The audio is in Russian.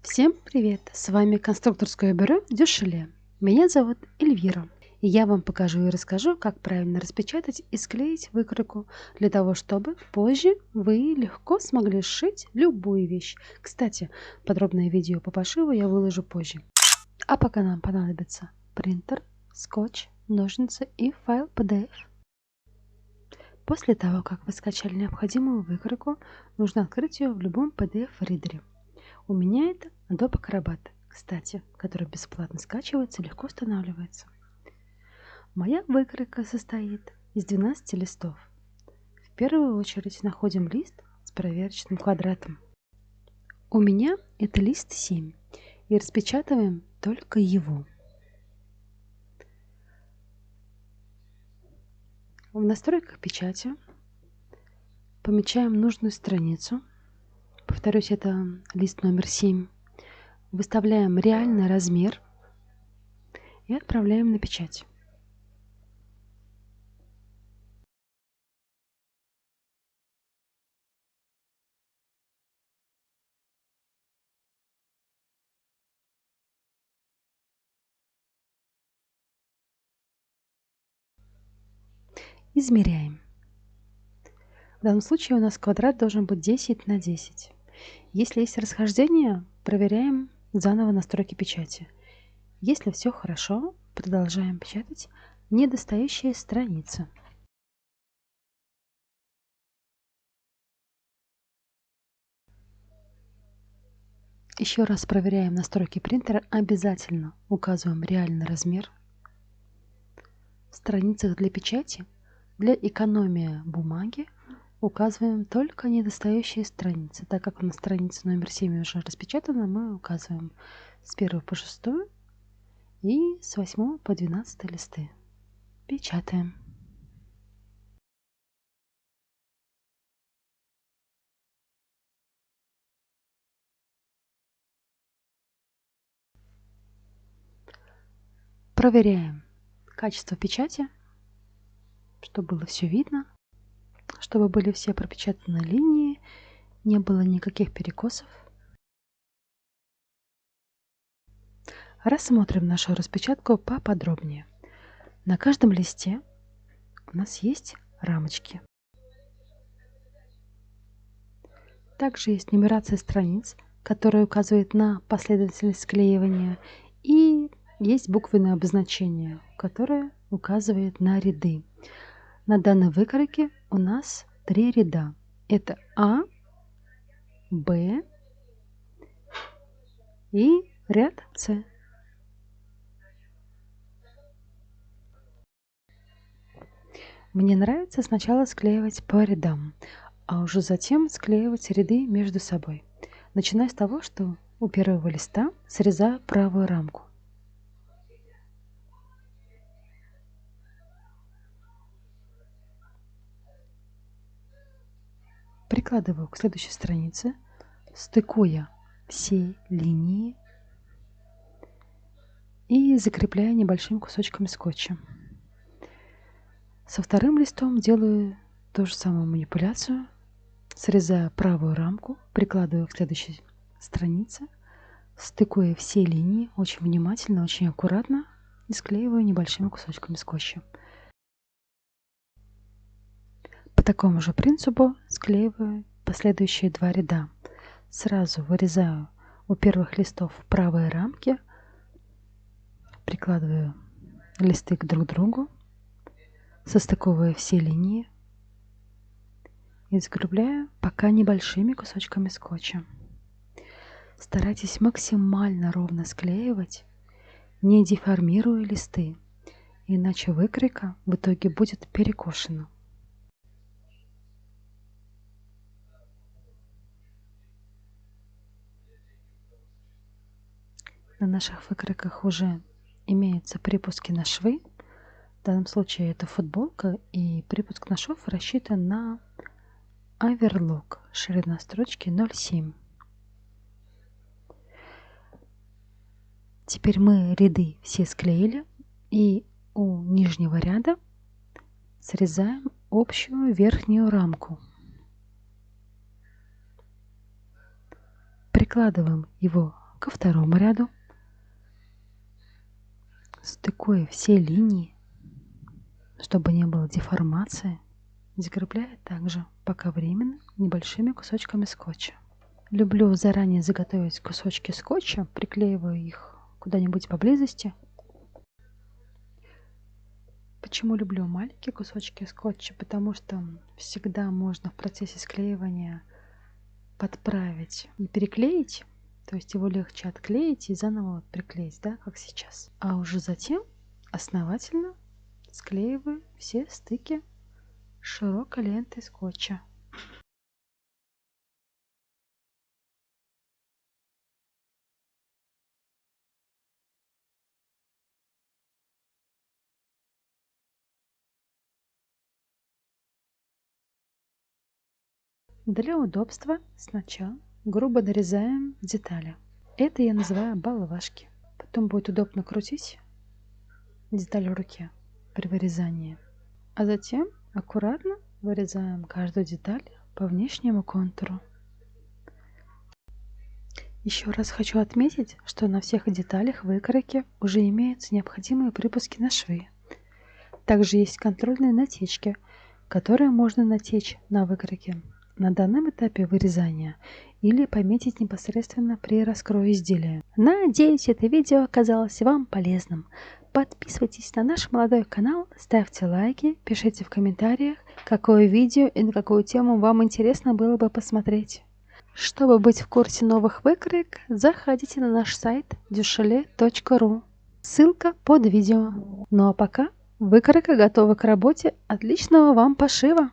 Всем привет! С вами конструкторское бюро Дюшеле. Меня зовут Эльвира. И я вам покажу и расскажу, как правильно распечатать и склеить выкройку, для того, чтобы позже вы легко смогли сшить любую вещь. Кстати, подробное видео по пошиву я выложу позже. А пока нам понадобится принтер, скотч, ножницы и файл PDF. После того, как вы скачали необходимую выкройку, нужно открыть ее в любом PDF-ридере. У меня это Adobe Acrobat, кстати, который бесплатно скачивается и легко устанавливается. Моя выкройка состоит из 12 листов. В первую очередь находим лист с проверочным квадратом. У меня это лист 7, и распечатываем только его. В настройках печати помечаем нужную страницу. Повторюсь, это лист номер 7. Выставляем реальный размер и отправляем на печать. Измеряем. В данном случае у нас квадрат должен быть 10 на 10. Если есть расхождение, проверяем заново настройки печати. Если все хорошо, продолжаем печатать недостающие страницы. Еще раз проверяем настройки принтера, обязательно указываем реальный размер. В страницах для печати, для экономии бумаги, указываем только недостающие страницы. Так как у нас страница номер 7 уже распечатана, мы указываем с 1 по 6 и с 8 по 12 листы. Печатаем. Проверяем качество печати, чтобы было все видно, чтобы были все пропечатаны линии, не было никаких перекосов. Рассмотрим нашу распечатку поподробнее. На каждом листе у нас есть рамочки. Также есть нумерация страниц, которая указывает на последовательность склеивания, и есть буквенное обозначение, которое указывает на ряды. На данной выкройке у нас 3 ряда. Это А, Б и ряд С. Мне нравится сначала склеивать по рядам, а уже затем склеивать ряды между собой. Начиная с того, что у первого листа срезаю правую рамку. Прикладываю к следующей странице, стыкуя все линии и закрепляю небольшими кусочками скотча. Со вторым листом делаю ту же самую манипуляцию. Срезаю правую рамку, прикладываю к следующей странице, стыкуя все линии очень внимательно, очень аккуратно и склеиваю небольшими кусочками скотча. По такому же принципу склеиваю последующие 2 ряда. Сразу вырезаю у первых листов правые рамки, прикладываю листы друг к другу, состыковываю все линии и закрепляю пока небольшими кусочками скотча. Старайтесь максимально ровно склеивать, не деформируя листы, иначе выкройка в итоге будет перекошена. На наших выкройках уже имеются припуски на швы. В данном случае это футболка, и припуск на шов рассчитан на оверлок, ширина строчки 0,7. Теперь мы ряды все склеили, и у нижнего ряда срезаем общую верхнюю рамку. Прикладываем его ко второму ряду, стыкуя все линии, чтобы не было деформации, закрепляю также пока временно небольшими кусочками скотча. Люблю заранее заготовить кусочки скотча, приклеиваю их куда-нибудь поблизости. Почему люблю маленькие кусочки скотча? Потому что всегда можно в процессе склеивания подправить и переклеить, то есть его легче отклеить и заново приклеить, да, как сейчас. А уже затем основательно склеиваю все стыки широкой лентой скотча. Для удобства сначала грубо нарезаем детали. Это я называю балвашки. Потом будет удобно крутить деталь в руке при вырезании. А затем аккуратно вырезаем каждую деталь по внешнему контуру. Еще раз хочу отметить, что на всех деталях выкройки уже имеются необходимые припуски на швы. Также есть контрольные натечки, которые можно натечь на выкройке на данном этапе вырезания или пометить непосредственно при раскрое изделия. Надеюсь, это видео оказалось вам полезным. Подписывайтесь на наш молодой канал, ставьте лайки, пишите в комментариях, какое видео и на какую тему вам интересно было бы посмотреть. Чтобы быть в курсе новых выкроек, заходите на наш сайт dushale.ru. Ссылка под видео. Ну а пока выкройка готова к работе. Отличного вам пошива!